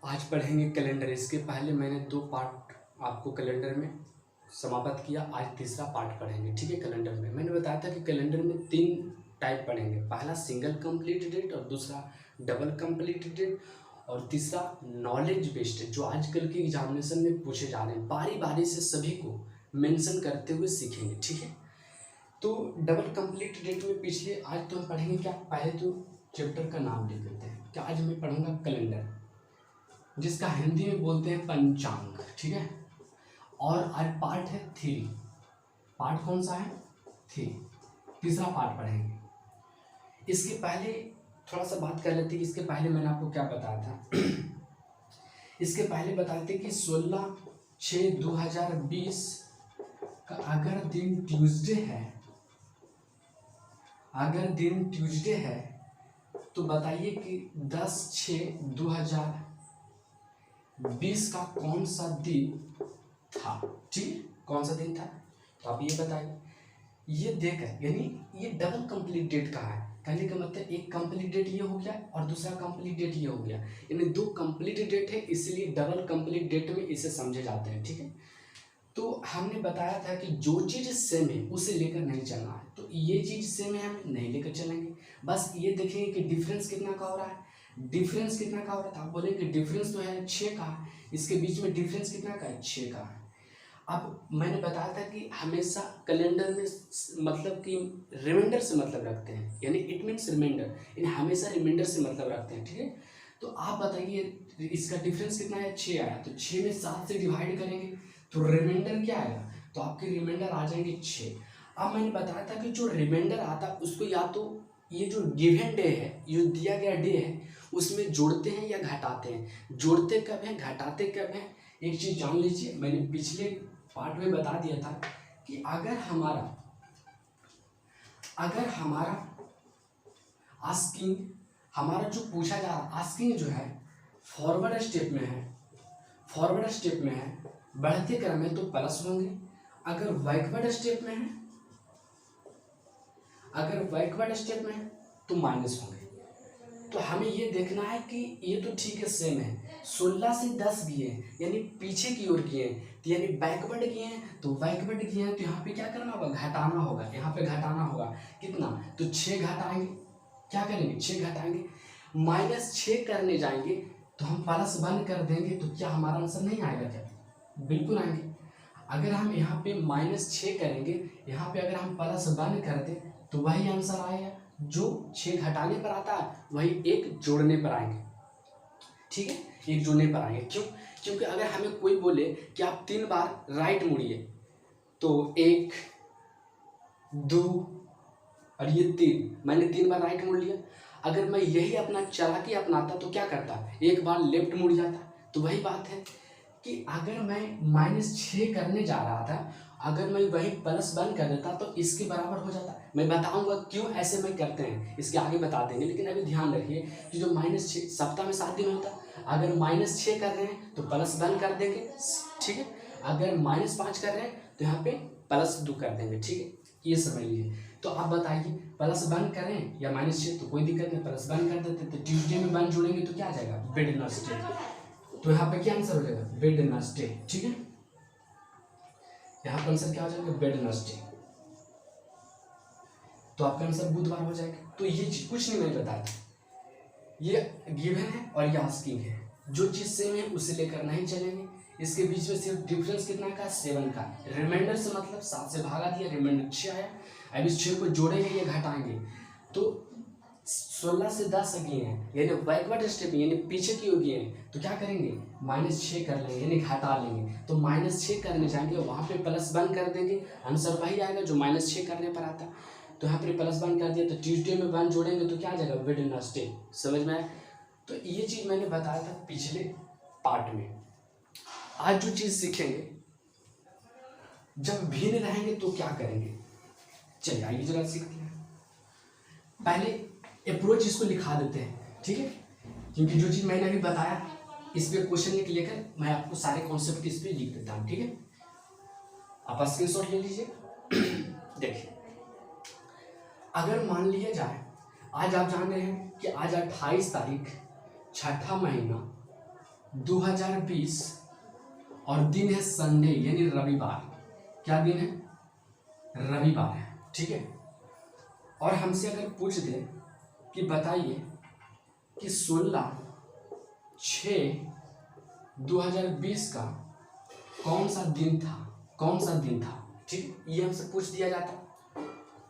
आज पढ़ेंगे कैलेंडर। इसके पहले मैंने 2 पार्ट आपको कैलेंडर में समाप्त किया, आज तीसरा पार्ट पढ़ेंगे। ठीक है। कैलेंडर में मैंने बताया था कि कैलेंडर में 3 टाइप पढ़ेंगे। पहला सिंगल कंप्लीट डेट, और दूसरा डबल कंप्लीट डेट, और तीसरा नॉलेज बेस्ड जो आजकल के एग्जामिनेशन में पूछे जा रहे हैं। बारी बारी से सभी को मेंशन करते हुए सीखेंगे। ठीक है। तो डबल कंप्लीट डेट में पिछले आज तो हम पढ़ेंगे क्या, पहले तो चैप्टर का नाम लिख लेते हैं कि आज मैं पढ़ूंगा कैलेंडर, जिसका हिंदी में बोलते हैं पंचांग। ठीक है। और आज पार्ट है 3। पार्ट कौन सा है? 3। तीसरा पार्ट पढ़ेंगे। इसके पहले थोड़ा सा बात कर लेते हैं। इसके पहले मैंने आपको क्या बताया था इसके पहले बताते कि 16/6/2020 का अगर दिन ट्यूसडे है तो बताइए कि 10/6/2020 का कौन सा दिन था। ठीक, कौन सा दिन था तो आप ये बताइए। ये देखकर यानी ये डबल कंप्लीट डेट का है। कहने का मतलब एक कंप्लीट डेट ये हो गया और दूसरा कंप्लीट डेट ये हो गया, यानी 2 कंप्लीट डेट है, इसलिए डबल कंप्लीट डेट में इसे समझे जाते हैं। ठीक है। तो हमने बताया था कि जो चीज़ सेम है उसे लेकर नहीं चलना है, तो ये चीज़ सेम है हम नहीं लेकर चलेंगे। बस ये देखेंगे कि डिफरेंस कितना का हो रहा है। डिफरेंस कितना का हो रहा था, आप बोलेंगे डिफरेंस तो है 6 का, इसके बीच में डिफरेंस कितना का है? 6 का है। अब मैंने बताया था कि हमेशा कैलेंडर में मतलब कि रिमाइंडर से मतलब रखते हैं, यानी इट मीन्स रिमाइंडर, यानी हमेशा रिमाइंडर से मतलब रखते हैं। ठीक है। तो आप बताइए इसका डिफरेंस कितना है? 6 आया, तो 6 में 7 से डिवाइड करेंगे तो रिमाइंडर क्या आएगा? तो आपके रिमाइंडर आ जाएंगे 6। अब मैंने बताया था कि जो रिमाइंडर आता है उसको या तो ये जो गिवन डे है, जो दिया गया डे है, उसमें जोड़ते हैं या घटाते हैं। जोड़ते कब हैं, घटाते कब हैं, एक चीज़ जान लीजिए। मैंने पिछले पार्ट में बता दिया था कि अगर हमारा आस्किंग, हमारा जो पूछा जा रहा आस्किंग जो है फॉरवर्ड स्टेप में है, बढ़ते क्रम में तो प्लस होंगे। अगर बैकवर्ड स्टेप में है तो माइनस होंगे। तो हमें ये देखना है कि ये तो ठीक है सेम है, 16 से 10 गए यानी पीछे की ओर गए, तो यानी बैकवर्ड गए हैं तो यहाँ पे क्या करना होगा? घटाना होगा। यहाँ पे घटाना होगा कितना? तो 6 घटाएंगे। क्या करेंगे? 6 घटाएंगे। -6 करने जाएंगे तो हम प्लस 1 कर देंगे, तो क्या हमारा आंसर नहीं आएगा? क्या बिल्कुल आएंगे। अगर हम यहाँ पे -6 करेंगे, यहाँ पे अगर हम +1 कर दें तो वही आंसर आएगा। जो 6 घटाने पर आता है वही 1 जोड़ने पर आएंगे। ठीक है, 1 जोड़ने पर आएंगे। क्यों? क्योंकि अगर हमें कोई बोले कि आप 3 बार राइट मुड़िए, तो 1 2 और ये 3, मैंने 3 बार राइट मुड़ लिया। अगर मैं यही अपना चालाकी अपनाता तो क्या करता? 1 बार लेफ्ट मुड़ जाता। तो वही बात है कि अगर मैं -6 करने जा रहा था, अगर मैं वही +1 कर देता तो इसके बराबर हो जाता। मैं बताऊंगा क्यों ऐसे में करते हैं, इसके आगे बता देंगे, लेकिन अभी ध्यान रखिए कि जो -6 सप्ताह में 7 दिन होता, अगर -6 कर रहे हैं तो +1 कर देंगे। ठीक है। अगर -5 कर रहे हैं तो यहाँ पे +2 कर देंगे। ठीक है, ये समझ लीजिए। तो आप बताइए +1 करें या -6, तो कोई दिक्कत नहीं, +1 कर देते। तो ट्यूसडे में 1 जोड़ेंगे तो क्या आ जाएगा? वेडनेसडे। तो यहाँ पे क्या आंसर हो जाएगा? वेडनेसडे। ठीक है, यहाँ पर आंसर क्या हो जाएगा? वेडनेसडे। तो आपका आंसर बुधवार हो जाएगा। तो ये चीज कुछ नहीं मैंने बताया, ये गिवन है और ये आस्किंग है। जो चीज सेम है उसे लेकर नहीं चलेंगे। इसके बीच में सिर्फ डिफरेंस कितना का? 7 का। रिमाइंडर से मतलब 7 से भागा दिया, रिमाइंडर 6 आया। अब इस 6 को जोड़ेंगे या घटाएंगे, तो 16 से 10 गए हैं यानी बैकवर्ड स्टेप यानी पीछे की ओर गए हैं, तो क्या करेंगे? -6 कर लेंगे यानी घटा लेंगे। तो -6 करने जाएंगे, वहाँ पे +1 कर देंगे, आंसर वही आएगा जो -6 करने पर आता। तो यहाँ पे +1 कर दिया, तो ट्यूसडे में 1 जोड़ेंगे तो क्या आ जाएगा? वेडनेसडे। समझ में आया? तो ये चीज़ मैंने बताया था पिछले पार्ट में। आज जो चीज़ सीखेंगे, जब भिन्न रहेंगे तो क्या करेंगे, चलिए आइए जरा सीखते हैं। पहले अप्रोच इसको लिखा देते हैं। ठीक है, क्योंकि जो चीज़ मैंने अभी बताया इस पे क्वेश्चन लेकर मैं आपको सारे कॉन्सेप्ट इस पे लिख देता हूँ। ठीक है, आप स्क्रीनशॉट ले लीजिए। देखिए, अगर मान लिया जाए आज आप जान रहे हैं कि आज 28 तारीख 6ठा महीना 2020 और दिन है संडे यानी रविवार। क्या दिन है? रविवार है, ठीक है। और हमसे अगर पूछ दे कि बताइए कि 16/6/2020 का कौन सा दिन था, कौन सा दिन था, ठीक है, ये हमसे पूछ दिया जाता।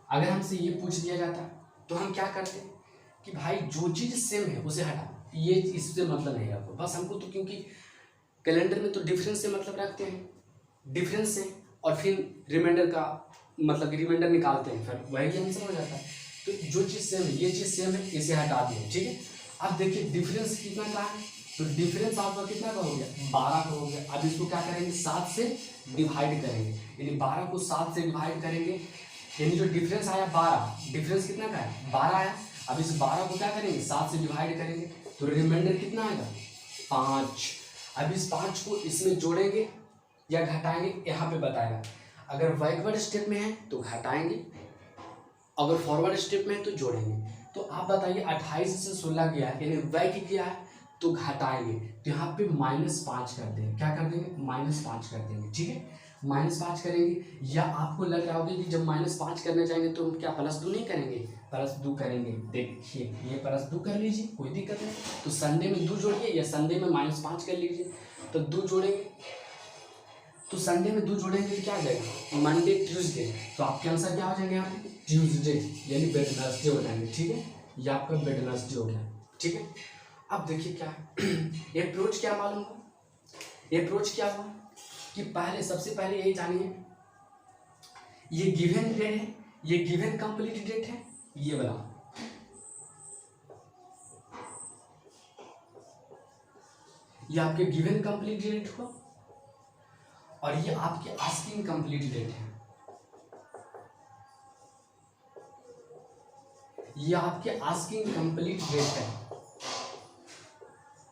अगर हमसे ये पूछ दिया जाता तो हम क्या करते कि भाई जो चीज़ सेम है उसे हटा, ये इससे मतलब नहीं रखो बस हमको, तो क्योंकि कैलेंडर में तो डिफरेंस से मतलब रखते हैं, डिफरेंस से, और फिर रिमाइंडर का मतलब रिमाइंडर निकालते हैं, फिर वही आंसर हो जाता है। तो जो चीज़ सेम है, ये चीज़ सेम है, इसे हटा दिए, ठीक है। अब देखिए डिफरेंस कितना का है, तो डिफरेंस आपका कितना का हो गया? 12 का हो गया। अब इसको क्या करेंगे? 7 से डिवाइड करेंगे, यानी 12 को 7 से डिवाइड करेंगे, यानी जो डिफरेंस आया 12, डिफरेंस कितना का है? 12 आया। अब इस 12 को क्या करेंगे? 7 से डिवाइड करेंगे, तो रिमाइंडर कितना आएगा? 5। अब इस 5 को इसमें जोड़ेंगे या घटाएंगे, यहाँ पे बताएगा। अगर बैकवर्ड स्टेप में है तो घटाएंगे, अगर फॉरवर्ड स्टेप में है तो जोड़ेंगे। तो आप बताइए 28 से 16 गया है, यानी बैक किया है तो घटाएंगे, तो यहाँ पे -5 कर देंगे। क्या कर देंगे? -5 कर देंगे, ठीक है, -5 करेंगे। या आपको लग रहा होगा कि जब -5 करने जाएंगे तो हम क्या +2 नहीं करेंगे? +2 करेंगे। देखिए ये +2 कर लीजिए, कोई दिक्कत नहीं। तो संडे में 2 जोड़िए या संडे में -5 कर लीजिए, तो 2 जोड़ेंगे। तो संडे में 2 जोड़ेंगे तो क्या आ जाएगा? मंडे ट्यूसडे, तो आपके आंसर क्या हो जाएंगे? यहाँ पे ट्यूसडे यानी वेडनेसडे हो जाएंगे, ठीक है, ये आपका वेडनेसडे हो गया, ठीक है। अब देखिए क्या है ये अप्रोच क्या मालूम हो, ये अप्रोच क्या हुआ कि पहले सबसे पहले यही जानिए, ये गिवन डेट है, ये गिवन कंप्लीट डेट है, ये वाला ये आपके गिवन कंप्लीट डेट हुआ, और ये आपके आस्किंग कंप्लीट डेट है, ये आपके आस्किंग कंप्लीट डेट है।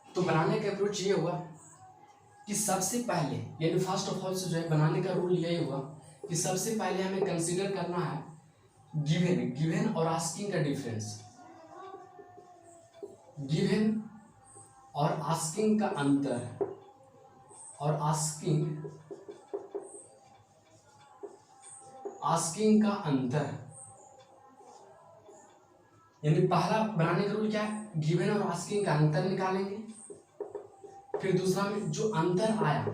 तो बनाने का अप्रोच ये हुआ कि सबसे पहले यानी फर्स्ट ऑफ ऑल से जो है बनाने का रूल यही हुआ कि सबसे पहले हमें कंसीडर करना है गिवन और आस्किंग का डिफरेंस, गिवन और आस्किंग का अंतर, और आस्किंग का अंतर, यानी पहला बनाने का रूल क्या है? गिवन और आस्किंग का अंतर निकालेंगे। फिर दूसरा में जो अंतर आया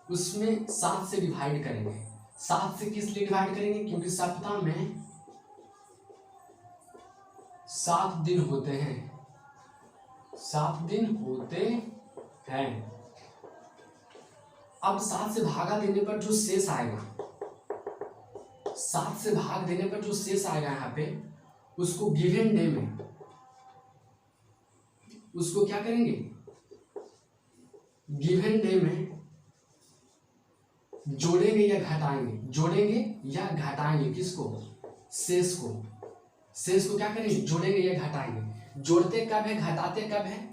उसमें 7 से डिवाइड करेंगे। 7 से किस लिए डिवाइड करेंगे? क्योंकि सप्ताह में 7 दिन होते हैं, 7 दिन होते हैं। अब 7 से भागा देने पर जो शेष आएगा, 7 से भाग देने पर जो शेष आएगा यहाँ पे, उसको गिवन डे में उसको क्या करेंगे? गिवन डे में जोड़ेंगे या घटाएंगे, जोड़ेंगे या घटाएंगे किसको? शेष को। शेष को क्या करेंगे? जोड़ेंगे या घटाएंगे। जोड़ते कब है, घटाते कब है,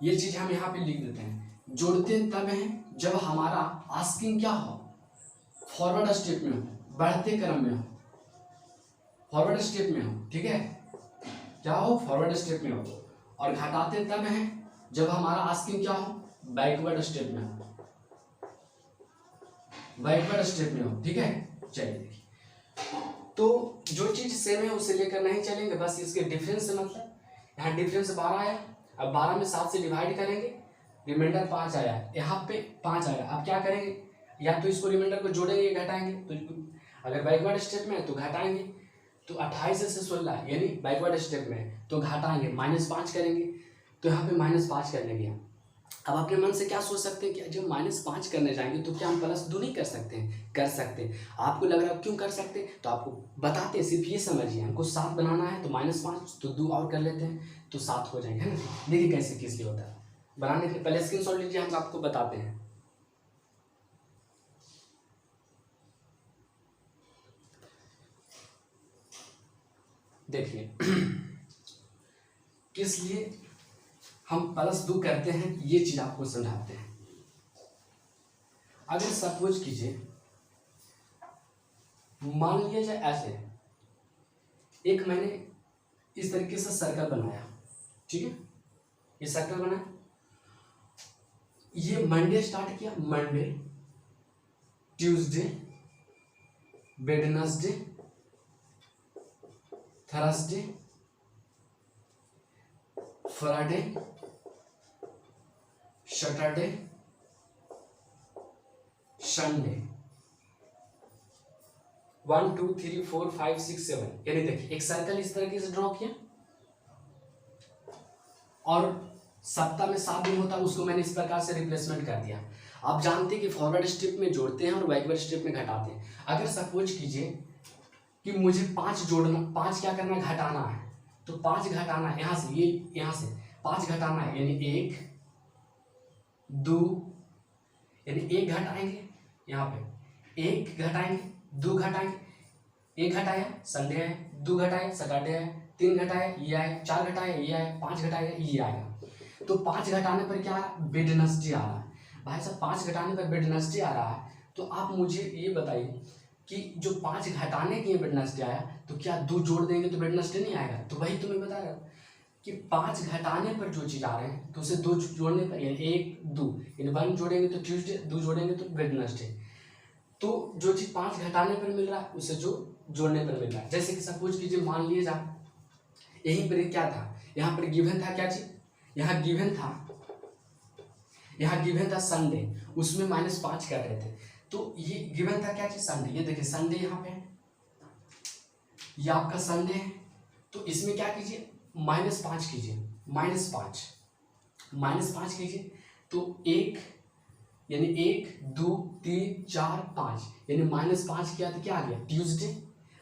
ये चीज हम यहाँ पे लिख देते हैं। जोड़ते तब है जब हमारा आस्किंग क्या हो? फॉरवर्ड स्टेप में हो, बढ़ते क्रम में हो, फॉरवर्ड स्टेप में हो, ठीक है, क्या हो? फॉरवर्ड स्टेप में हो। और घटाते तब है जब हमारा आस्किंग क्या हो? बैकवर्ड स्टेप में हो, बैकवर्ड स्टेप में हो, ठीक है। चलिए देखिए, तो जो चीज सेम है उसे लेकर नहीं चलेंगे, बस इसके डिफरेंस से मतलब, यहाँ डिफरेंस 12 आया, अब 12 में 7 से डिवाइड करेंगे, रिमाइंडर 5 आया, यहाँ पे 5 आया। अब क्या करेंगे? या तो इसको रिमाइंडर को जोड़ेंगे या घटाएंगे। तो अगर बैकवर्ड स्टेप में है तो घटाएंगे, तो 28 से 16 यानी बैकवर्ड स्टेप में है तो घटाएंगे, -5 करेंगे, तो यहाँ पे -5 करने गया। अब अपने मन से क्या सोच सकते हैं कि जब -5 करने जाएंगे तो क्या हम +2 नहीं कर सकते हैं? कर सकते हैं। आपको लग रहा है क्यों कर सकते हैं, तो आपको बताते हैं, सिर्फ ये समझिए, हमको 7 बनाना है तो -5, तो 2 और कर लेते हैं तो 7 हो जाएंगे, है ना। देखिए कैसे किस लिए होता है, बनाने के पहले स्क्रीनशॉट लीजिए, हम आपको बताते हैं। देखिए किस लिए हम +2 करते हैं, ये चीज आपको समझाते हैं। अगर सपोज कीजिए, मान लिया जाए ऐसे, एक मैंने इस तरीके से सर्कल बनाया, ठीक है, ये सर्कल बनाया, ये मंडे स्टार्ट किया, Monday, Tuesday, Wednesday, Thursday, Friday, Saturday, Sunday. 1 2 3 4 5 6 7, यानी देखिए एक सर्कल इस तरीके से ड्रॉ किया और सप्ताह में 7 दिन होता है, उसको मैंने इस प्रकार से रिप्लेसमेंट कर दिया। आप जानते हैं कि फॉरवर्ड स्टेप में जोड़ते हैं और बैकवर्ड स्टेप में घटाते हैं। अगर सपोज कीजिए कि मुझे 5 जोड़ना, 5 क्या करना है, घटाना है, तो 5 घटाना है यहाँ से, ये यहाँ से 5 घटाना है, यानी 1 2, यानी 1 घटाएंगे, यहाँ पे 1 घटाएंगे, 2 घटाएंगे, 1 घटाया संडे है, 2 घटाए सैटरडे है, 3 घटाए ये आए, 4 घटाए ये आए, 5 घटाए ये आएगा। तो 5 घटाने पर क्या वेडनेसडे आ रहा है। भाई साहब 5 घटाने पर वेडनेसडे आ रहा है, तो आप मुझे ये बताइए कि जो 5 घटाने के वेडनेसडे आया, तो क्या 2 जोड़ देंगे तो वेडनेसडे नहीं आएगा। तो वही तुम्हें बता रहा हूँ कि 5 घटाने पर जो चीज़ आ रहे हैं, तो उसे 2 जोड़ने पर, यानी 1 2, यानी 1 जोड़ेंगे तो ट्यूसडे, 2 जोड़ेंगे तो वेडनेसडे। तो जो चीज़ 5 घटाने पर मिल रहा है, उसे जो जोड़ने पर मिल रहा है। जैसे कि सपोज कीजिए, मान लिए जा यहीं पर क्या था, यहाँ पर गिवन था क्या चीज, यहाँ गिवन था संडे, उसमें -5 कर रहे थे, तो ये गिवन था क्या चीज, संडे। ये देखिए संडे यहाँ पे है, ये आपका संडे है, तो इसमें क्या कीजिए, -5 कीजिए, -5 कीजिए, तो 1 यानी 1 2 3 4 5, यानी -5 किया तो क्या आ गया, ट्यूसडे।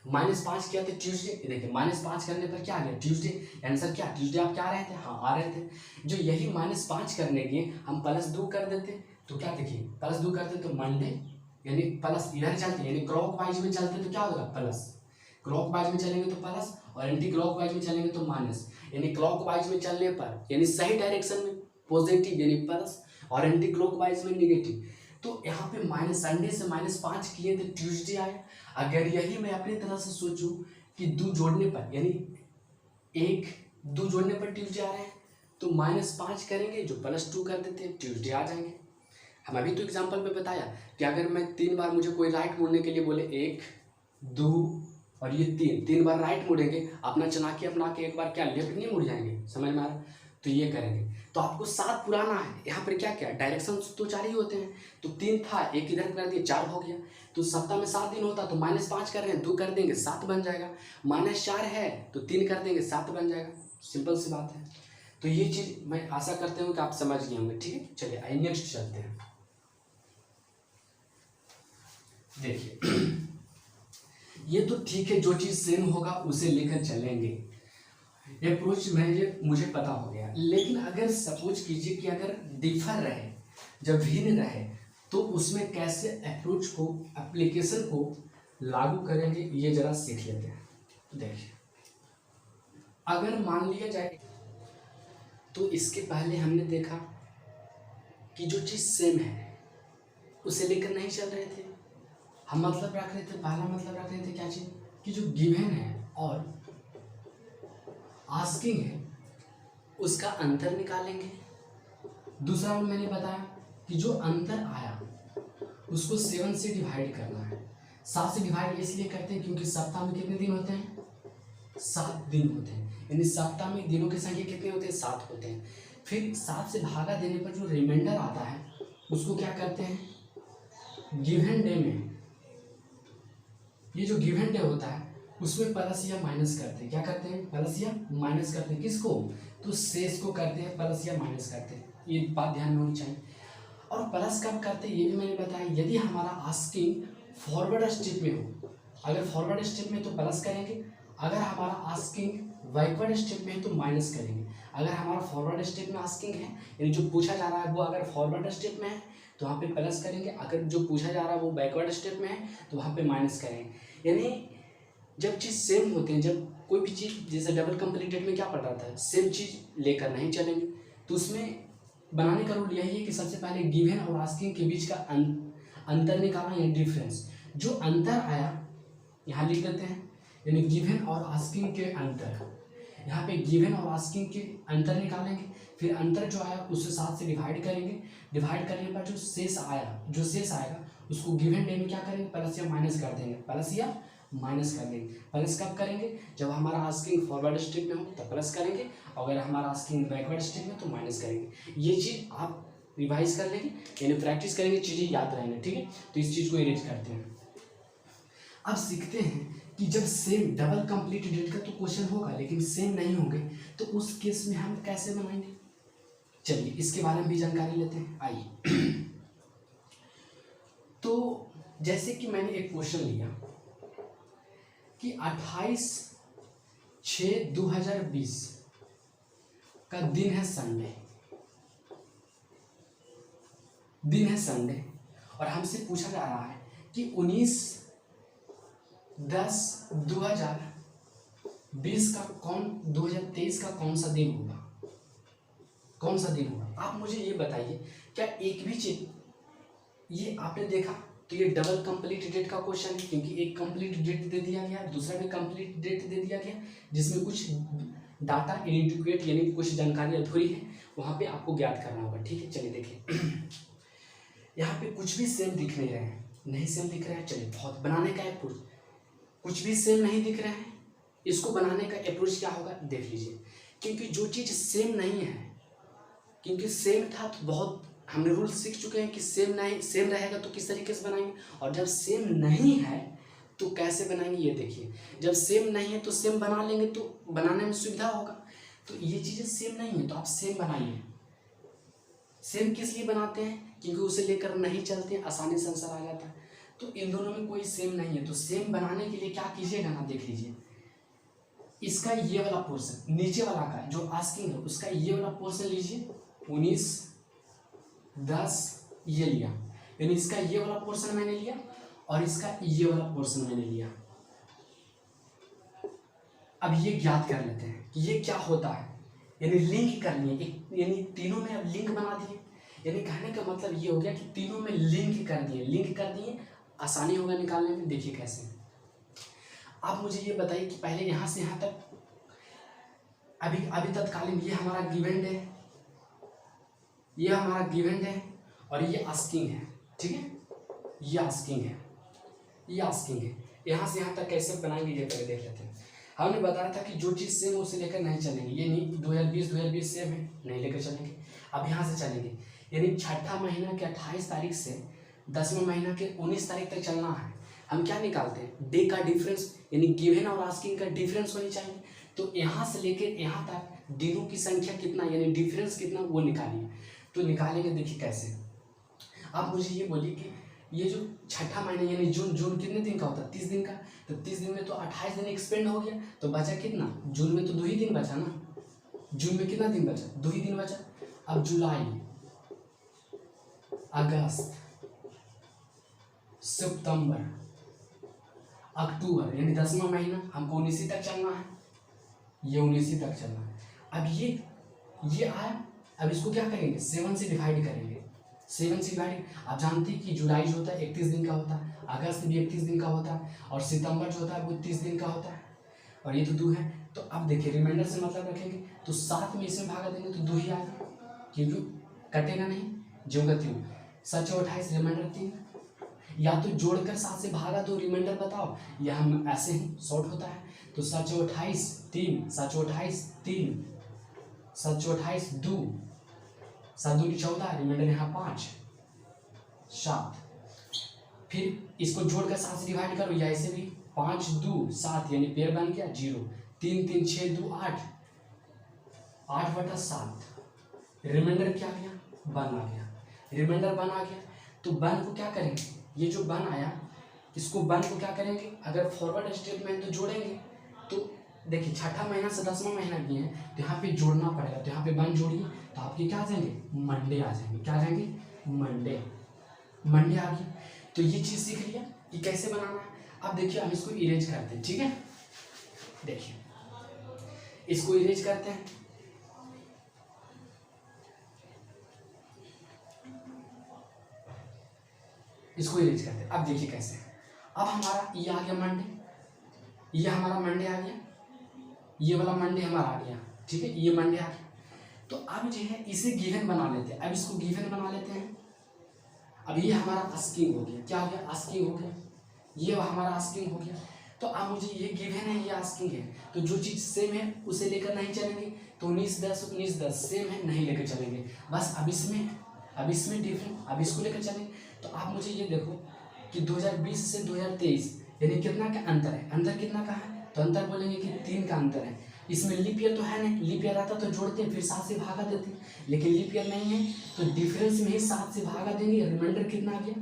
-5 किया तो ट्यूसडे, देखिए -5 करने पर क्या आ गया, ट्यूसडे। आंसर क्या, ट्यूसडे आप क्या आ रहे थे, हाँ आ रहे थे। जो यही -5 करने के हम +2 कर देते, तो क्या देखिए +2 करते तो मंडे, यानी प्लस इधर चलते, यानी क्लॉक वाइज में चलते तो क्या होगा, प्लस। क्लॉक वाइज में चलेंगे तो प्लस, और एंटी क्लॉक वाइज में चलेंगे तो माइनस। यानी क्लॉक वाइज में चलने पर, यानी सही डायरेक्शन में पॉजिटिव यानी प्लस, और एंटी क्लॉक वाइज में निगेटिव। तो यहाँ पे संडे से -5 किए तो ट्यूसडे आया। अगर यही मैं अपनी तरह से सोचूं कि 2 जोड़ने पर, यानी 1 2 जोड़ने पर ट्यूसडे आ रहे हैं, तो -5 करेंगे, जो +2 कर देते हैं, ट्यूसडे आ जाएंगे। हम अभी तो एग्जाम्पल में बताया कि अगर मैं 3 बार मुझे कोई राइट मुड़ने के लिए बोले, 1 2 और ये 3 बार राइट मुड़ेंगे, अपना चना के एक बार क्या लेफ्ट नहीं मुड़ जाएंगे, समझ में आ रहा। तो ये करेंगे, तो आपको 7 पुराना है। यहाँ पर क्या क्या डायरेक्शन तो 4 ही होते हैं, तो 3 था, 1 इधर कर दिया, 4 हो गया। तो सप्ताह में 7 दिन होता, तो -5 कर रहे हैं, 2 कर देंगे 7 बन जाएगा। -4 है तो 3 कर देंगे 7 बन जाएगा, सिंपल सी बात है। तो ये चीज़ मैं आशा करते हूँ कि आप समझ गए होंगे। ठीक है, चलिए आइए नेक्स्ट चलते हैं। देखिए ये तो ठीक है, जो चीज़ सेम होगा उसे लेकर चलेंगे, अप्रोच मुझे पता हो गया। लेकिन अगर सपोज कीजिए कि अगर डिफर रहे, जब भिन्न रहे, तो उसमें कैसे अप्रोच को, एप्लीकेशन को लागू करेंगे, ये जरा सीख लेते हैं। देखिए अगर मान लिया जाए, तो इसके पहले हमने देखा कि जो चीज़ सेम है उसे लेकर नहीं चल रहे थे, हम मतलब रख रहे थे, पहला मतलब रख रहे थे क्या चीज़, कि जो गिवन है और आस्किंग है उसका अंतर निकालेंगे। दूसरा मैंने बताया कि जो अंतर आया उसको 7 से डिवाइड करना है। 7 से डिवाइड इसलिए करते हैं क्योंकि सप्ताह में कितने दिन होते हैं, 7 दिन होते हैं, यानी सप्ताह में दिनों की संख्या कितने होते हैं, 7 होते हैं। फिर 7 से भागा देने पर जो रिमाइंडर आता है उसको क्या करते हैं, गिवन डे में, ये जो गिवन डे होता है उसमें प्लस या माइनस करते हैं। क्या करते हैं, प्लस या माइनस करते हैं। किसको, तो शेष को करते हैं प्लस या माइनस करते हैं। ये बात ध्यान में होनी चाहिए। और प्लस कब करते हैं ये भी मैंने बताया, यदि हमारा आस्किंग फॉरवर्ड स्टेप में हो, अगर फॉरवर्ड स्टेप में तो प्लस करेंगे, अगर हमारा आस्किंग बैकवर्ड स्टेप में है तो माइनस करेंगे। अगर हमारा फॉरवर्ड स्टेप में आस्किंग है, यानी जो पूछा जा रहा है वो अगर फॉरवर्ड स्टेप में है तो वहाँ पे प्लस करेंगे, अगर जो पूछा जा रहा है वो बैकवर्ड स्टेप में है तो वहाँ पे माइनस करेंगे। यानी जब चीज़ सेम होते हैं, जब कोई भी चीज़, जैसे डबल कंप्लीटेड में क्या पढ़ रहा था, सेम चीज़ लेकर नहीं चलेंगे, तो उसमें बनाने का रूल यही है कि सबसे पहले गिवन और आस्किंग के बीच का अंतर निकालना या डिफरेंस। जो अंतर आया यहाँ लिख देते हैं, यानी गिवन और आस्किंग के अंतर, यहाँ पे गिवन और आस्किंग के अंतर निकालेंगे, फिर अंतर जो आया उसे 7 से डिवाइड करेंगे, डिवाइड करने पर जो शेष आएगा उसको गिवन डे में क्या करेंगे, प्लस या माइनस कर देंगे, प्लस या माइनस कर देंगे। प्लस कब करेंगे, जब हमारा आस्किंग फॉरवर्ड स्टेप में हो तब प्लस करेंगे, अगर हमारा आस्किंग बैकवर्ड स्टेप में तो माइनस करेंगे। ये चीज़ आप रिवाइज कर लेंगे, यानी प्रैक्टिस करेंगे, चीज़ें याद रहेंगे, ठीक है। तो इस चीज़ को इरेज करते हैं। अब सीखते हैं कि जब सेम डबल कंप्लीट डेट का तो क्वेश्चन होगा लेकिन सेम नहीं होंगे तो उस केस में हम कैसे बनाएंगे। चलिए इसके बारे में भी जानकारी लेते हैं, आइए। तो जैसे कि मैंने एक क्वेश्चन लिया कि 28/6/2020 का दिन है संडे, और हमसे पूछा जा रहा है कि 19/10/2020 का 2023 का कौन सा दिन होगा। आप मुझे ये बताइए, क्या एक भी चीज ये आपने देखा तो ये डबल कंप्लीट डेट का क्वेश्चन है, क्योंकि एक कंप्लीट डेट दे दिया गया, दूसरा भी कंप्लीट डेट दे दिया गया, जिसमें कुछ डाटा इनएडिक्वेट यानी कुछ जानकारी अधूरी है, वहाँ पे आपको ज्ञात करना होगा, ठीक है। चलिए देखिए, यहाँ पे कुछ भी सेम दिख नहीं रहे हैं, नहीं सेम दिख रहा है। चलिए बहुत बनाने का अप्रोच, कुछ भी सेम नहीं दिख रहा है, इसको बनाने का अप्रोच क्या होगा देख लीजिए। क्योंकि जो चीज़ सेम नहीं है, क्योंकि सेम था तो बहुत हमने रूल सीख चुके हैं कि सेम रहेगा तो किस तरीके से बनाएंगे, और जब सेम नहीं है तो कैसे बनाएंगे ये देखिए। जब सेम नहीं है तो सेम बना लेंगे तो बनाने में सुविधा होगा। तो ये चीज़ें सेम नहीं है तो आप सेम बनाइए। सेम किस लिए बनाते हैं, क्योंकि उसे लेकर नहीं चलते हैं, आसानी से आंसर आ जाता है। तो इन दोनों में कोई सेम नहीं है, तो सेम बनाने के लिए क्या कीजिएगा ना, देख लीजिए, इसका ये वाला पोर्शन नीचे वाला का जो आस्किंग है उसका ये वाला पोर्शन लीजिए, 19/10 ये लिया, यानी इसका ये वाला पोर्शन मैंने लिया और इसका ये वाला पोर्शन मैंने लिया। अब ये ज्ञात कर लेते हैं कि ये क्या होता है, यानी लिंक करनी है, यानी तीनों में अब लिंक बना दिए। यानी कहने का मतलब ये हो गया कि तीनों में लिंक कर दिए, आसानी होगा निकालने में। देखिए कैसे, आप मुझे ये बताइए कि पहले यहाँ से यहाँ तक अभी तत्कालीन ये हमारा गिवन है, और ये आस्किंग है, ठीक है, ये आस्किंग है। यहाँ से यहाँ तक कैसे बनाएंगे ये पहले देख लेते हैं। हमने बताया था कि जो चीज़ सेम उसे लेकर नहीं चलेंगे, ये नहीं 2020 सेम है नहीं लेकर चलेंगे। अब यहाँ से चलेंगे, यानी छठा महीना के 28 तारीख से 10वें महीना के 19 तारीख तक चलना है। हम क्या निकालते हैं, डे का डिफरेंस, यानी गिवन और आस्किंग का डिफरेंस होनी चाहिए। तो यहाँ से लेकर यहाँ तक दिनों की संख्या कितना, यानी डिफरेंस कितना, वो निकालिए। तो निकालेंगे, देखिए कैसे। आप मुझे ये बोलिए कि ये जो छठा महीना यानी जून कितने दिन का होता है, 30 दिन का। तो 30 दिन में तो 28 दिन एक्सपेंड हो गया, तो बचा कितना, जून में तो 2 ही दिन बचा ना, जून में कितना दिन बचा, 2 ही दिन बचा। अब जुलाई, अगस्त, सितंबर, अक्टूबर, यानी 10वां महीना हमको 19 तक चलना है, ये 19 तक चलना है। अब ये आया, अब इसको क्या करेंगे, 7 से डिवाइड करेंगे। 7 से डिवाइड, आप जानते हैं कि जुलाई जो होता है 31 दिन का होता है, अगस्त भी 31 दिन का होता है, और सितंबर जो होता है वो 30 दिन का होता है, और ये तो 2 है। तो अब देखिए रिमाइंडर से मतलब रखेंगे तो 7 में इसमें भागा देंगे तो 2 ही आएगा, क्योंकि कटेगा नहीं, जो गति 7 और 28 रिमाइंडर 3। या तो जोड़कर 7 से भागा दो, रिमाइंडर बताओ, या हम ऐसे ही शॉर्ट होता है। तो 7 और 28 3, 7 और 28 3, 7 और 28 2, 7 दूनी 14, रिमाइंडर यहाँ 5 7। फिर इसको जोड़कर 7 से डिवाइड करो, या ऐसे भी 5 2 7, यानी पेयर बन गया 0, 3 3 6 2 8, 8/7। रिमाइंडर क्या आ गया, 1 आ गया, रिमाइंडर 1 आ गया। तो 1 को क्या करेंगे, ये जो 1 आया इसको 1 को क्या करेंगे, अगर फॉरवर्ड स्टेप में तो जोड़ेंगे। तो देखिए छठा महीना से 10वां महीना भी है तो यहाँ पे जोड़ना पड़ेगा, तो यहाँ पे 1 जोड़िए तो आपके क्या आ जाएंगे, मंडे आ जाएंगे। क्या आ जाएंगे, मंडे आ गई। तो ये चीज़ सीख लिया कि कैसे बनाना है। अब देखिए हम इसको इरेज करते हैं, ठीक है। देखिए इसको इरेज करते हैं, अब देखिए कैसे। अब हमारा ये आ गया मंडे, ये हमारा मंडे आ गया, ये वाला मंडे हमारा आ गया, ठीक है, ये मंडे आ गया। तो अब जो है इसे गिवन बना लेते हैं, अब इसको गिवन बना लेते हैं। अब ये हमारा आस्किंग हो गया, क्या हो गया, आस्किंग हो गया, ये हमारा आस्किंग हो गया। तो अब मुझे ये गिवन है, ये आस्किंग है, तो जो चीज़ सेम है उसे लेकर नहीं चलेंगे। तो 19-10 सेम है, नहीं लेकर चलेंगे। बस अब इसमें डिफरेंट, अब इसको लेकर चलेंगे। तो आप मुझे ये देखो कि 2020 से 2023 यानी कितना का अंतर है, अंतर कितना का है, तो अंतर बोलेंगे कि 3 का अंतर है। इसमें लीप ईयर तो है नहीं, लीप ईयर आता तो जोड़ते फिर 7 से भागा देते, लेकिन लीप ईयर नहीं है तो डिफरेंस में ही 7 से भागा देंगे, रिमाइंडर कितना आ गया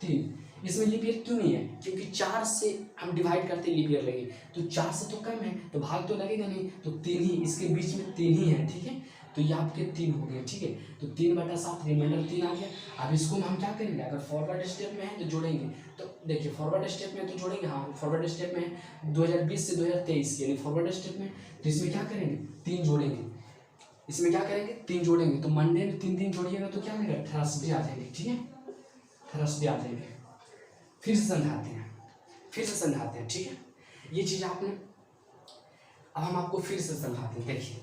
3। इसमें लीप ईयर क्यों नहीं है, क्योंकि 4 से हम डिवाइड करते लीप ईयर लगे, तो 4 से तो कम है तो भाग तो लगेगा नहीं, तो 3 ही, इसके बीच में 3 ही है, ठीक है। तो ये आपके 3 हो गए, ठीक है। तो 3/7 रिमाइंडर 3 आ गया। अब इसको हम क्या करेंगे, अगर फॉरवर्ड स्टेप में है तो जोड़ेंगे। तो देखिए फॉरवर्ड स्टेप में तो जोड़ेंगे, हाँ फॉरवर्ड स्टेप में 2020 से 2023 यानी फॉरवर्ड स्टेप में, तो इसमें क्या करेंगे 3 जोड़ेंगे, इसमें क्या करेंगे 3 जोड़ेंगे। तो मंडे में 3 जोड़िएगा तो क्या आएगा, थर्सडे आ जाएंगे, ठीक है, थर्सडे आ जाएंगे। फिर से समझाते हैं, ठीक है। ये चीज़ आपने, अब हम आपको फिर से समझाते हैं, देखिए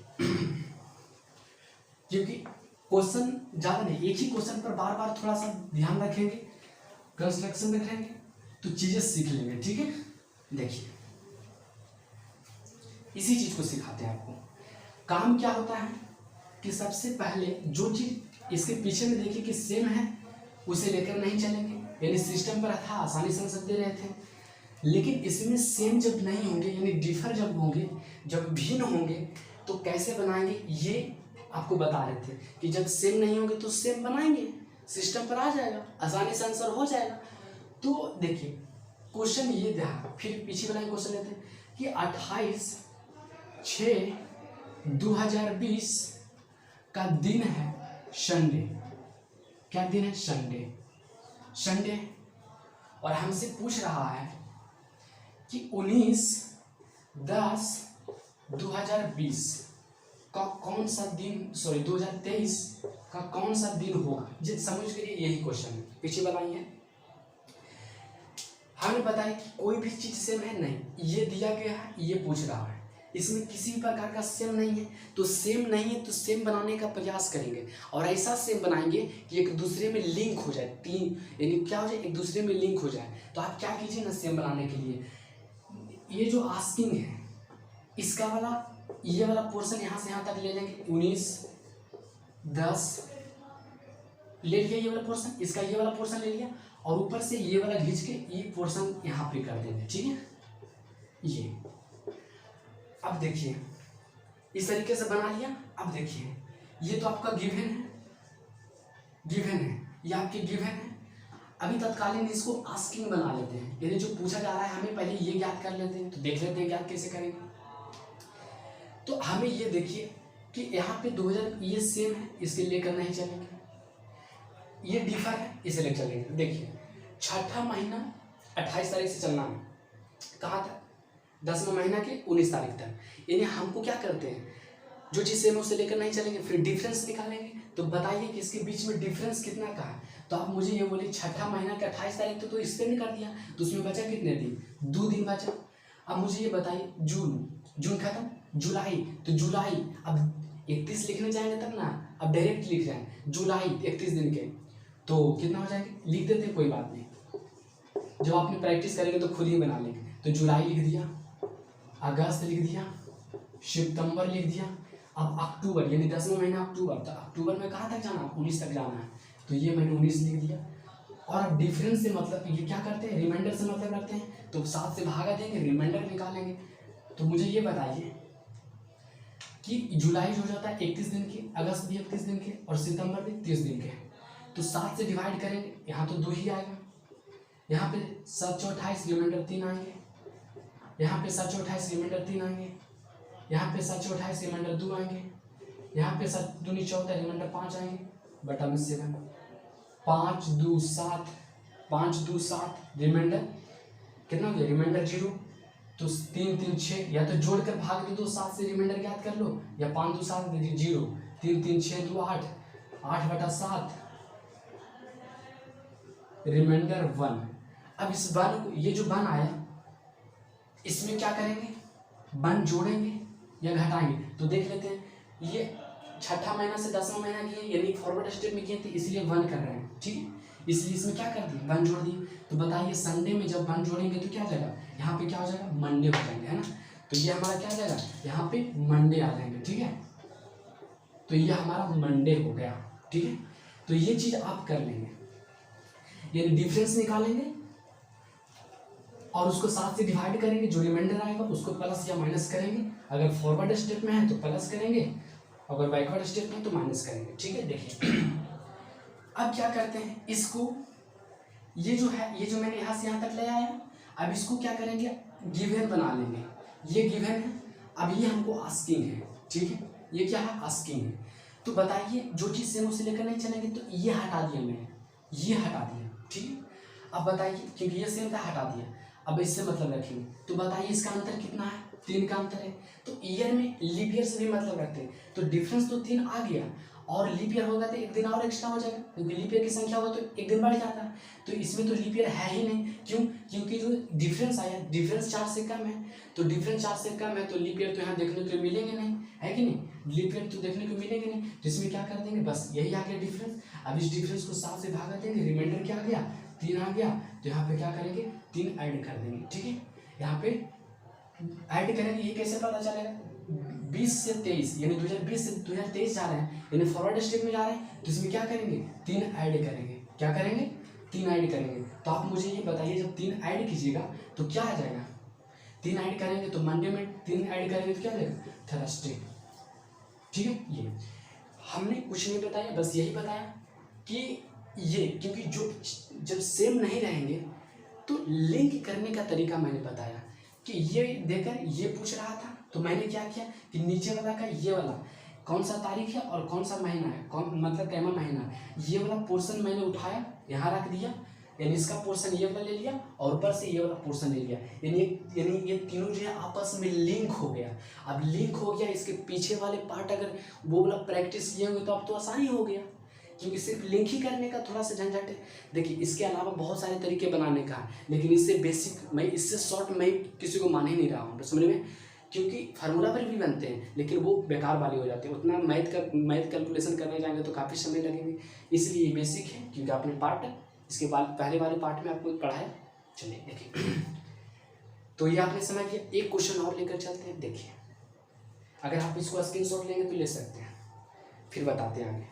क्योंकि क्वेश्चन ज़्यादा नहीं, एक ही क्वेश्चन पर बार बार थोड़ा सा ध्यान रखेंगे, कंस्ट्रक्शन रखेंगे तो चीज़ें सीख लेंगे, ठीक है। देखिए इसी चीज़ को सिखाते हैं आपको। काम क्या होता है कि सबसे पहले जो चीज़ इसके पीछे में देखिए कि सेम है उसे लेकर नहीं चलेंगे, यानी सिस्टम पर था आसानी से समझ दे रहे थे। लेकिन इसमें सेम जब नहीं होंगे यानी डिफर जब होंगे, जब भिन्न होंगे तो कैसे बनाएंगे, ये आपको बता रहे थे कि जब सेम नहीं होंगे तो सेम बनाएंगे, सिस्टम पर आ जाएगा, आसानी से आंसर हो जाएगा। तो देखिए क्वेश्चन ये देखा, फिर पीछे वाला क्वेश्चन लेते हैं कि 28/6/2020 का दिन है संडे। क्या दिन है, संडे। और हमसे पूछ रहा है कि 19/10/2020 का कौन सा दिन, 2023 का कौन सा दिन होगा। जिस समझ के लिए यही क्वेश्चन है, पीछे बनाइए। हमें बताया कि कोई भी चीज सेम है नहीं, ये दिया गया है, ये पूछ रहा है, इसमें किसी भी प्रकार का सेम नहीं है, तो सेम नहीं है तो सेम बनाने का प्रयास करेंगे और ऐसा सेम बनाएंगे कि एक दूसरे में लिंक हो जाए, 3 यानी क्या हो जाए, एक दूसरे में लिंक हो जाए। तो आप क्या कीजिए ना, सेम बनाने के लिए ये जो आस्किंग है इसका वाला, ये वाला पोर्शन यहाँ से यहाँ तक ले लेंगे, 19/10 ले लिया ये वाला पोर्शन, इसका ये वाला पोर्शन ले लिया और ऊपर से ये वाला खींच के ये पोर्शन यहाँ पे कर देंगे, ठीक है। ये अब देखिए इस तरीके से बना लिया। अब देखिए ये तो आपका गिवन है, ये आपके गिवन है। अभी तत्कालीन इसको आस्किंग बना लेते हैं, यानी जो पूछा जा रहा है हमें पहले ये ज्ञात कर लेते हैं। तो देख लेते हैं ज्ञात कैसे करेंगे। तो हमें ये देखिए कि यहाँ पे 2000 ये सेम है, इसके लेकर नहीं चलेंगे, ये डिफर है, इसे लेकर चलेंगे। देखिए 6ठा महीना 28 तारीख से चलना है, कहाँ तक, 10वां महीना के 19 तारीख तक। यानी हमको क्या करते हैं, जो चीज़ सेम है उसे लेकर नहीं चलेंगे, फिर डिफरेंस निकालेंगे। तो बताइए कि इसके बीच में डिफरेंस कितना का है। तो आप मुझे ये बोलिए 6ठा महीना के 28 तारीख तो स्पेंड कर दिया, तो उसमें बचा कितने दिन, 2 दिन बचा। अब मुझे ये बताइए जून खत्म, जुलाई, तो जुलाई अब 31 लिखने जाएंगे तब ना, अब डायरेक्ट लिख रहे हैं जुलाई 31 दिन के, तो कितना हो जाएंगे, लिख देते हैं, कोई बात नहीं, जब आपने प्रैक्टिस करेंगे तो खुद ही बना लेंगे। तो जुलाई लिख दिया, अगस्त लिख दिया, सितंबर लिख दिया, अब अक्टूबर यानी 10वां महीना अक्टूबर, तो अक्टूबर में कहाँ तक जाना, 19 तक जाना है, तो ये मैंने 19 लिख दिया। और अब डिफरेंस से मतलब ये क्या करते हैं, रिमाइंडर से मतलब रखते हैं, तो 7 से भागा देंगे, रिमाइंडर निकालेंगे। तो मुझे ये बताइए कि जुलाई जो हो जाता है 31 दिन के, अगस्त भी 31 दिन के और सितंबर भी 30 दिन के, तो 7 से डिवाइड करेंगे, यहाँ तो 2 ही आएगा, यहाँ पे 7 × 28 रिमाइंडर 3 आएंगे, यहाँ पे 7 × 28 रिमाइंडर 3 आएंगे, यहाँ पे 7 × 28 रिमाइंडर 2 आएंगे, यहाँ पे 7 दूनी 14 रिमाइंडर 5 आएंगे, बटा में 7, 5 2 7, 5 2 7 रिमाइंडर कितना हो गया, रिमाइंडर 0, तो 3 3 6, या तो जोड़कर भाग दे दो 7 से, रिमाइंडर ज्ञात कर लो, या 5 2 7 0, 3 3 6 2 8, 8/7 रिमाइंडर 1। अब इस 1 को, ये जो 1 आया इसमें क्या करेंगे, 1 जोड़ेंगे या घटाएंगे? तो देख लेते हैं, ये छठा महीना से 10वां महीना किए यानी फॉरवर्ड स्टेप में किए थे, इसलिए 1 कर रहे हैं, ठीक है। इसलिए इसमें क्या कर दिए, 1 जोड़ दिए। तो बताइए संडे में जब 1 जोड़ेंगे तो क्या हो जाएगा, यहाँ पे क्या हो जाएगा, मंडे हो जाएंगे, है ना। तो ये हमारा क्या हो जाएगा, यहाँ पे मंडे आ जाएंगे, ठीक है। तो ये हमारा मंडे हो गया, ठीक है। तो ये चीज आप कर लेंगे, यानी डिफरेंस निकालेंगे और उसको 7 से डिवाइड करेंगे, जो रिमाइंडर आएगा उसको प्लस या माइनस करेंगे। अगर फॉरवर्ड स्टेप में है तो प्लस करेंगे, अगर बैकवर्ड स्टेप में तो माइनस करेंगे, ठीक है। देखिए अब क्या करते हैं, इसको ये जो है, ये जो मैंने यहाँ से यहाँ तक ले आया, अब इसको क्या करेंगे, गिवन बना लेंगे। ये गिवन है, अब ये हमको आस्किंग है, ठीक है। ये क्या है, आस्किंग है। तो बताइए जो चीज़ सेम उसे लेकर नहीं चलेंगे, तो ये हटा दिया मैंने, ये हटा दिया, ठीक है। अब बताइए क्योंकि ये सेम था, हटा दिया, अब इससे मतलब रखेंगे। तो बताइए इसका अंतर कितना है, 3 का अंतर है। तो ईयर में लीप ईयर से भी मतलब रखते हैं, तो डिफरेंस तो 3 आ गया, और लीप ईयर होगा तो 1 दिन और एक्स्ट्रा हो जाएगा, क्योंकि लीप ईयर की संख्या होगा तो 1 दिन बढ़ जाता है। तो इसमें तो लीप ईयर है ही नहीं, क्यों, क्योंकि जो डिफरेंस आया, डिफरेंस 4 से कम है, तो डिफरेंस 4 से कम है तो लीप ईयर तो यहाँ देखने को मिलेंगे नहीं, है कि नहीं, लीप ईयर तो देखने को मिलेंगे नहीं। तो इसमें क्या कर देंगे, बस यही आ गया डिफरेंस। अब इस डिफरेंस को 7 से भागा देंगे, रिमाइंडर क्या आ गया, 3 आ गया। तो यहाँ पे क्या करेंगे, 3 ऐड कर देंगे, ठीक है। यहाँ पे ऐड करेंगे, ये कैसे पता चलेगा, 20 से 23 यानी 2020 से 2023 जा रहे हैं, यानी फॉरवर्ड स्टेप में जा रहे हैं, तो इसमें क्या करेंगे, 3 ऐड करेंगे। क्या करेंगे, 3 ऐड करेंगे। तो आप मुझे ये बताइए, जब 3 ऐड कीजिएगा तो क्या आ जाएगा, 3 ऐड करेंगे तो मंडे में 3 ऐड करेंगे तो क्या आ जाएगा, थर्सडे, ठीक है। ये हमने कुछ नहीं बताया, बस यही बताया कि ये, क्योंकि जो जब सेम नहीं रहेंगे तो लिंक करने का तरीका मैंने बताया कि ये देकर ये पूछ रहा था, तो मैंने क्या किया कि नीचे वाला का ये वाला कौन सा तारीख है और कौन सा महीना है, कौन मतलब कैमा महीना है, ये वाला पोर्शन मैंने उठाया यहाँ रख दिया, यानी इसका पोर्शन ये वाला ले लिया और ऊपर से ये वाला पोर्शन ले लिया, यानी ये तीनों जो है आपस में लिंक हो गया। अब लिंक हो गया, इसके पीछे वाले पार्ट अगर वो वाला प्रैक्टिस किए होंगे तो अब तो आसानी हो गया, क्योंकि सिर्फ लिंक ही करने का थोड़ा सा झंझट है। देखिए इसके अलावा बहुत सारे तरीके बनाने का है, लेकिन इससे बेसिक मैं, इससे शॉर्ट मैं किसी को मान ही नहीं रहा हूँ, समझ में, क्योंकि फार्मूला पर भी बनते हैं लेकिन वो बेकार वाले हो जाते हैं, उतना मैथ कैलकुलेशन करने जाएंगे तो काफ़ी समय लगेंगे, इसलिए बेसिक है। क्योंकि आपने पार्ट इसके बाद पहले वाले पार्ट में आपको पढ़ाया। चलिए देखिए तो ये आपने समझ लिया। एक क्वेश्चन और लेकर चलते हैं, देखिए अगर आप इसको स्क्रीनशॉट लेंगे तो ले सकते हैं, फिर बताते हैं आगे।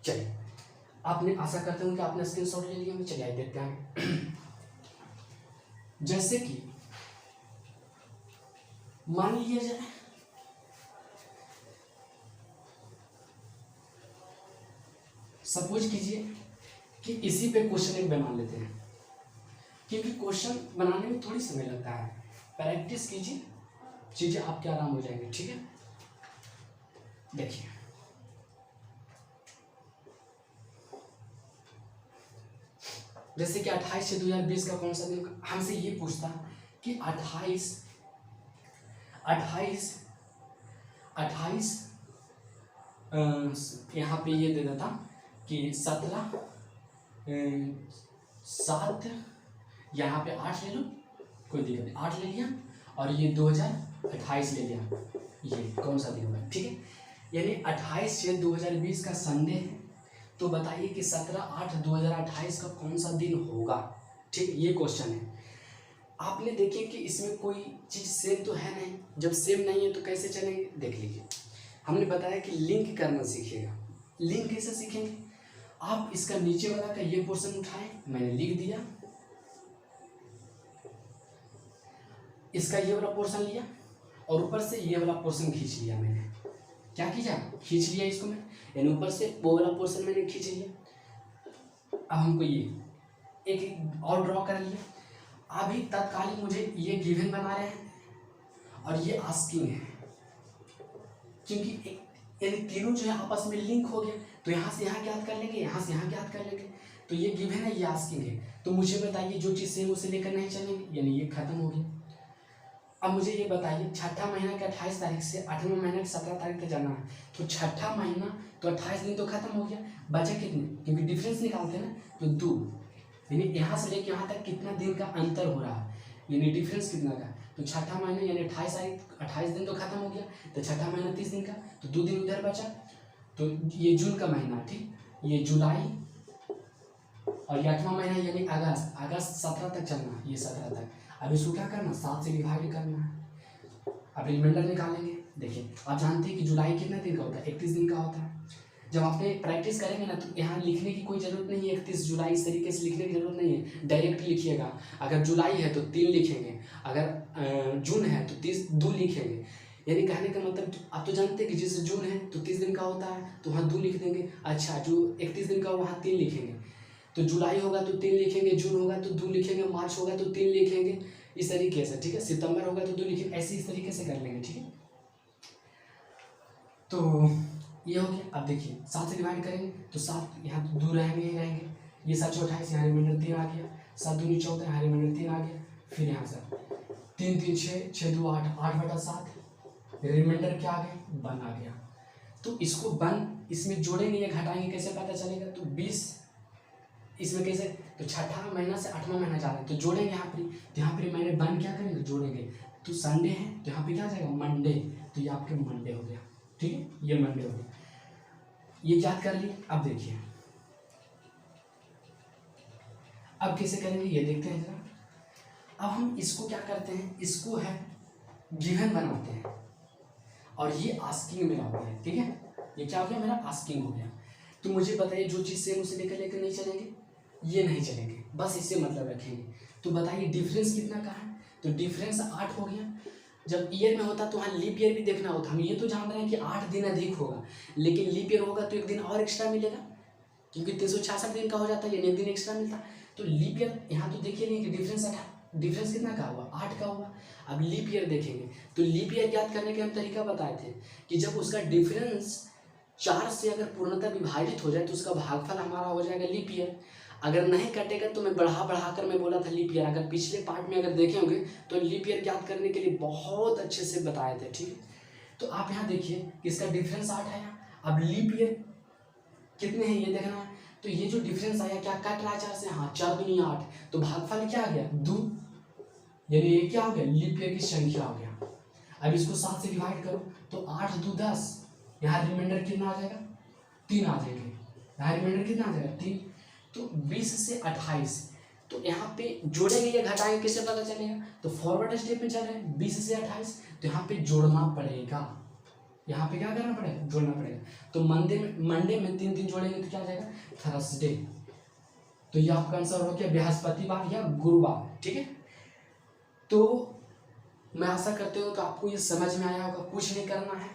चलिए आपने, आशा करते हूँ कि आपने स्क्रीनशॉट ले लिया, चलिए आइए देखते हैं। जैसे कि मान लिया जाए सपोज कीजिए कि इसी पे क्वेश्चन एक बना लेते हैं, क्योंकि क्वेश्चन बनाने में थोड़ी समय लगता है, प्रैक्टिस कीजिए, चीजें आपके आराम हो जाएंगे, ठीक है। देखिए जैसे कि 28 से 2020 का कौन सा दिन, हमसे ये पूछता कि 28 यहाँ पे ये दे देता कि 17 7 यहाँ पे 8 ले लो, कोई दिक्कत नहीं, 8 ले लिया और ये 2028 ले लिया, ये कौन सा दिन होगा, ठीक है। यानी 28 से 2020 का संडे है, तो बताइए कि 17/8/2028 का कौन सा दिन होगा, ठीक, ये क्वेश्चन है। आपने देखिए कि इसमें कोई चीज़ सेम तो है नहीं, जब सेम नहीं है तो कैसे चलेंगे, देख लीजिए। हमने बताया कि लिंक करना सीखिएगा, लिंक कैसे सीखेंगे, आप इसका नीचे वाला का ये पोर्शन उठाएं, मैंने लिख दिया, इसका ये वाला पोर्शन लिया और ऊपर से ये वाला पोर्शन खींच लिया, मैंने क्या किया, खींच लिया इसको मैं, यानी ऊपर से वो वाला पोर्शन मैंने खींच लिया। अब हमको ये एक और ड्रॉ कर लिया। अभी तत्कालीन मुझे ये गिवन बना रहे हैं और ये आस्किंग है, क्योंकि यानी तीनों जो है आपस में लिंक हो गया, तो यहाँ से यहाँ ज्ञात कर लेंगे, यहाँ से यहाँ ज्ञात कर लेंगे, तो ये गिवन है, ये आस्किंग है। तो मुझे बताइए जो चीज़ सेम उसे लेकर नहीं चलेंगे, यानी ये खत्म हो गया। अब मुझे ये बताइए छठा महीना के 28 तारीख से 8वें महीना के 17 तारीख तक जाना है, तो छठा महीना तो 28 दिन तो खत्म हो गया, बचा कितने, क्योंकि डिफरेंस निकालते हैं ना, तो 2 यानी यहाँ से लेके यहाँ तक कितना दिन का अंतर हो रहा है, यानी डिफरेंस कितना का। तो छठा महीना यानी 28 दिन तो खत्म हो गया, तो छठा महीना 30 दिन का, तो 2 दिन उधर बचा। तो ये जून का महीना, ठीक, ये जुलाई, और ये 8वां महीना यानी अगस्त 17 तक चलना, ये 17 तक। अब इसको क्या करना, 7 से डिवाइड करना है। अब रिमाइंडर निकालेंगे। देखिए आप जानते हैं कि जुलाई कितना दिन का होता है, 31 दिन का होता है। जब आपने प्रैक्टिस करेंगे ना तो यहाँ लिखने की कोई ज़रूरत नहीं है 31 जुलाई, इस तरीके से लिखने की ज़रूरत नहीं है, डायरेक्ट लिखिएगा। अगर जुलाई है तो 3 लिखेंगे, अगर जून है तो 2 लिखेंगे। यानी कहने का मतलब आप तो जानते हैं कि जैसे जून है तो 30 दिन का होता है, तो वहाँ 2 लिख देंगे। अच्छा, जो 31 दिन का वहाँ 3 लिखेंगे। तो जुलाई होगा तो 3 लिखेंगे, जून होगा तो 2 लिखेंगे, मार्च होगा तो 3 लिखेंगे, इस तरीके से, ठीक है। सितंबर होगा तो 2 लिखेंगे, ऐसे इस तरीके से कर लेंगे, ठीक है। तो ये हो गया। अब देखिए 7 से डिवाइड करेंगे तो 7 यहाँ 2 रहेंगे ही रहेंगे, ये 7 × 28, यहाँ रिमाइंडर 3 आ गया, 7 दूनी 14, यहाँ रिमाइंडर 3 आ गया। फिर यहाँ से 3 3 6, 6 2 8, 8/7, रिमाइंडर क्या आ गया, 1 आ गया। तो इसको 1 इसमें जोड़ेंगे या घटाएंगे कैसे पता चलेगा, तो 20 इसमें कैसे, तो छठा महीना से 8वां महीना जा रहे हैं तो जोड़ेंगे यहाँ पर, तो यहाँ पर मैंने 1 क्या करेंगे, जोड़ेंगे। तो संडे है तो यहाँ पे क्या आ जाएगा, मंडे, तो ये आपके मंडे हो गया, ठीक है, ये मंडे हो गया। ये याद कर लिए। अब देखिए अब कैसे करेंगे ये देखते हैं जरा। अब हम इसको क्या करते हैं, इसको है गिवन बनाते हैं, और ये आस्किंग मेरा हो गया, ठीक है। ये क्या हो गया, मेरा आस्किंग हो गया। तो मुझे बताइए जो चीज़ सेम उसे लेकर नहीं चलेंगे, ये नहीं चलेंगे, बस इससे मतलब रखेंगे। तो बताइए डिफरेंस कितना का है, तो डिफरेंस 8 हो गया। जब ईयर में होता तो वहाँ लीप ईयर भी देखना होता। हम ये तो जान रहे हैं कि 8 दिन अधिक होगा, लेकिन लीप ईयर होगा तो 1 दिन और एक्स्ट्रा मिलेगा, क्योंकि 366 दिन का हो जाता है, यानी 1 दिन एक्स्ट्रा मिलता। तो लीप ईयर यहाँ तो देखिए नहीं कि डिफरेंस कितना का हुआ, 8 का हुआ। अब लीप ईयर देखेंगे तो लीप ईयर याद करने के हम तरीका बताए थे कि जब उसका डिफरेंस 4 से अगर पूर्णतः विभाजित हो जाए तो उसका भागफल हमारा हो जाएगा लीप ईयर। अगर नहीं कटेगा तो मैं बढ़ा कर मैं बोला था लीप ईयर। अगर पिछले पार्ट में अगर देखे होंगे तो लीप ईयर याद करने के लिए बहुत अच्छे से बताए थे, ठीक है। तो आप यहाँ देखिए इसका डिफरेंस 8 आया। अब लीप ईयर कितने हैं ये देखना है। तो ये जो डिफरेंस आया क्या कट रहा है 4 से, हाँ 4 दूनी 8, तो भागफल क्या आ गया 2, यानी ये क्या हो गया, लीप ईयर की संख्या हो गया। अब इसको 7 से डिवाइड करो तो 8 2 10, यहाँ रिमाइंडर कितना आ जाएगा 3 आ जाएंगे, यहाँ रिमाइंडर कितना आ जाएगा 3। तो 20 से 28, तो यहाँ पे जोड़ेंगे या घटाएंगे कैसे पता चलेगा, तो फॉरवर्ड स्टेप में चल रहे हैं 20 से 28, तो यहाँ पे जोड़ना पड़ेगा, यहाँ पे क्या करना पड़ेगा, जोड़ना पड़ेगा। तो मंडे में 3 जोड़ेंगे तो क्या आ जाएगा थर्सडे। तो ये आपका आंसर हो गया बृहस्पतिवार या गुरुवार, ठीक है। तो मैं आशा करते हो कि आपको ये समझ में आया होगा। कुछ नहीं करना है,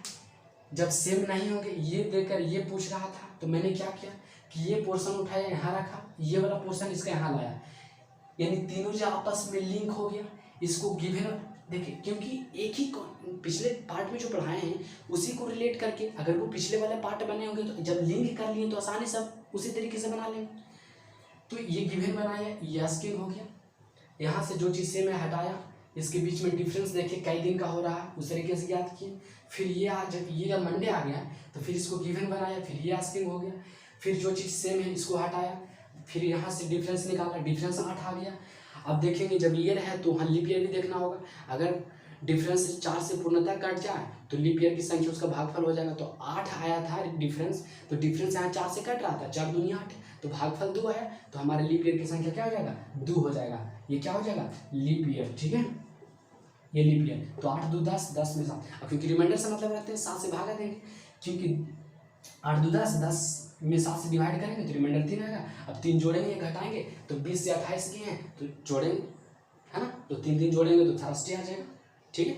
जब सेम नहीं होंगे ये देकर ये पूछ रहा था तो मैंने क्या किया कि ये पोर्शन उठाया यहाँ रखा, ये वाला पोर्शन इसका यहाँ लाया, यानी तीनों जो आपस में लिंक हो गया। इसको गिवन देखिए, क्योंकि एक ही पिछले पार्ट में जो पढ़ाए हैं उसी को रिलेट करके अगर वो पिछले वाले पार्ट बने होंगे तो जब लिंक कर लिए तो आसानी से उसी तरीके से बना लेंगे। तो ये गिवन बनाया, ये आस्किंग हो गया। यहाँ से जो चीज़ से मैं हटाया, इसके बीच में डिफरेंस देखिए कई दिन का हो रहा है, उस तरीके से याद किए। फिर ये जब ये मंडे आ गया तो फिर इसको गिवन बनाया, फिर ये आस्किंग हो गया। फिर जो चीज़ सेम है इसको हटाया, फिर यहाँ से डिफरेंस निकाला, डिफरेंस 8 आ गया। अब देखेंगे जब ईयर है तो वहाँ लीप ईयर भी देखना होगा। अगर डिफरेंस 4 से पूर्णतः कट जाए तो लीप ईयर की संख्या उसका भागफल हो जाएगा। तो 8 आया था डिफरेंस, तो डिफरेंस यहाँ 4 से कट रहा था, 4 दूनी 8, तो भागफल 2 आया, तो हमारे लीप ईयर की संख्या क्या हो जाएगा 2 हो जाएगा। ये क्या हो जाएगा लीप ईयर, ठीक है, ये लीप ईयर। तो 8 2 10, 10 में 7, अब क्योंकि रिमाइंडर से मतलब रखते हैं 7 से भागा देंगे, क्योंकि 8 2 10, 10 में 7 से डिवाइड करेंगे तो रिमाइंडर 3 आएगा। अब 3 जोड़ेंगे घटाएंगे तो 20 से 28 किए हैं तो जोड़ेंगे, है ना, तो 3 जोड़ेंगे तो थर्सडे आ जाएगा, ठीक है।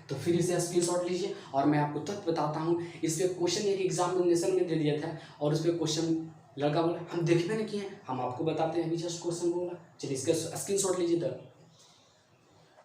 तो फिर इसे स्क्रीनशॉट लीजिए और मैं आपको तथ्य बताता हूँ। इस पर क्वेश्चन एक एग्जामिनेशन में दे दिया था और उस पर क्वेश्चन लड़का बोला हम देखने नहीं किए हैं, हम आपको बताते हैं, अभी जस्ट क्वेश्चन बोला। चलिए इसका स्क्रीनशॉट लीजिए तो